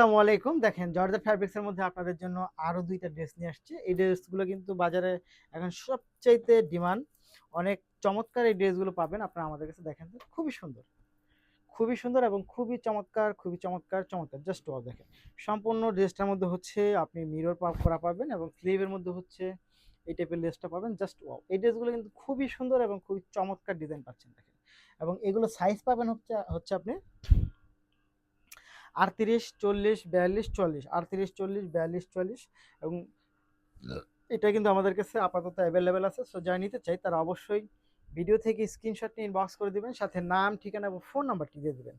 আসসালামু আলাইকুম। দেখেন জর্জেট ফ্যাব্রিক্স এর মধ্যে আপনাদের জন্য আরো ২ টা ড্রেস নিয়ে আসছি। এই ড্রেসগুলো কিন্তু বাজারে এখন সবচাইতে ডিমান্ড। অনেক চমৎকার এই ড্রেসগুলো পাবেন আপনারা আমাদের কাছে দেখেন তো খুবই সুন্দর। খুবই সুন্দর এবং খুবই চমৎকার, খুবই চমৎকার, চমৎকার। জাস্ট ওয়াও দেখেন। সম্পূর্ণ ড্রেসটার মধ্যে হচ্ছে আপনি মিরর করা পাবেন এবং স্লিভের মধ্যে হচ্ছে এই টাইপের লেসটা পাবেন। Just wow. এই ড্রেসগুলো কিন্তু খুবই সুন্দর এবং খুবই চমৎকার ডিজাইন পাচ্ছেন দেখেন। এবং এগুলো সাইজ পাবেন হচ্ছে হচ্ছে আপনি ৩৮, ৪০, ৪২, ৪০, ৩৮, ৪০, ৪২, ৪০ এবং এটা কিন্তু আমাদের কাছে আপাতত অ্যাভেলেবেল আছে। সো যারা নিতে চাই তারা অবশ্যই ভিডিও থেকে স্ক্রিনশট নিয়ে ইনবক্স করে দিবেন, সাথে নাম, ঠিকানা এবং ফোন নাম্বারটি দিয়ে দিবেন।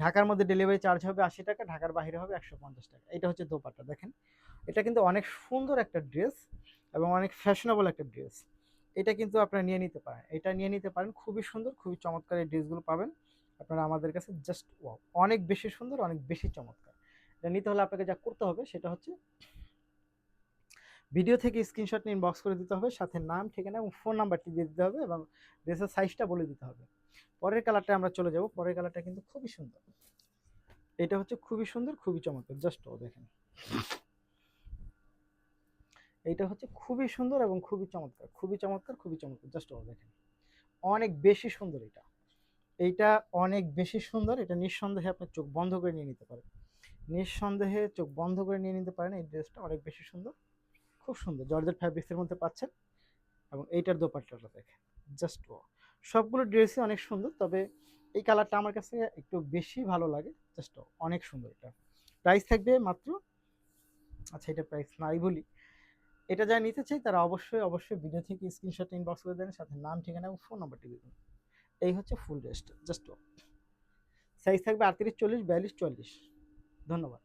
ঢাকার মধ্যে ডেলিভারি চার্জ হবে ৮০ টাকা, ঢাকার বাইরে হবে ১৫০ টাকা। এটা হচ্ছে দোপাট্টা দেখেন। এটা কিন্তু অনেক সুন্দর একটা ড্রেস এবং অনেক ফ্যাশনেবল একটা ড্রেস। এটা কিন্তু আপনারা নিয়ে নিতে পারেন, এটা নিয়ে নিতে পারেন। খুবই সুন্দর, খুবই চমৎকার এই ড্রেসগুলো পাবেন আপনারা আমাদের কাছে। জাস্ট ওয়াও, অনেক বেশি সুন্দর, অনেক বেশি চমৎকার। এটা নিতে হলে আপনাকে যা করতে হবে সেটা হচ্ছে ভিডিও থেকে স্ক্রিনশট নিয়ে ইনবক্স করে দিতে হবে, সাথে নাম, ঠিকানা এবং ফোন নাম্বারটি দিয়ে দিতে হবে এবং ড্রেসের সাইজটা বলে দিতে হবে। পরের কালারটা আমরা চলে যাব। পরের কালারটা কিন্তু খুবই সুন্দর। এটা হচ্ছে খুবই সুন্দর, খুবই চমৎকার। জাস্ট ও দেখেন, এইটা হচ্ছে খুবই সুন্দর এবং খুবই চমৎকার, খুবই চমৎকার, খুবই চমৎকার। জাস্ট ও দেখেন, অনেক বেশি সুন্দর এটা। এইটা অনেক বেশি সুন্দর। এটা নিঃসন্দেহে আপনি চোখ বন্ধ করে নিয়ে নিতে পারেন, নিঃসন্দেহে চোখ বন্ধ করে নিয়ে নিতে পারেন। এই ড্রেসটা অনেক বেশি সুন্দর, খুব সুন্দর। জর্জেট ফ্যাব্রিক্সের মধ্যে পাচ্ছেন এবং এইটার দোপাট্টাটা দেখেন। জাস্ট ও, সবগুলো ড্রেসই অনেক সুন্দর, তবে এই কালারটা আমার কাছে একটু বেশি ভালো লাগে। জাস্ট অনেক সুন্দর। এটা প্রাইস থাকবে মাত্র, আচ্ছা এটা প্রাইস নাই বলি, এটা যারা নিতে চাই তারা অবশ্যই অবশ্যই ভিডিও থেকে স্ক্রিনশট ইনবক্স করে দেন, সাথে নাম, ঠিকানা এবং ফোন নাম্বারটি দিবেন। এই হচ্ছে ফুল ড্রেসটা। জাস্ট সাইজ থাকবে ৩৮, ৪০, ৪২, ৪০। ধন্যবাদ।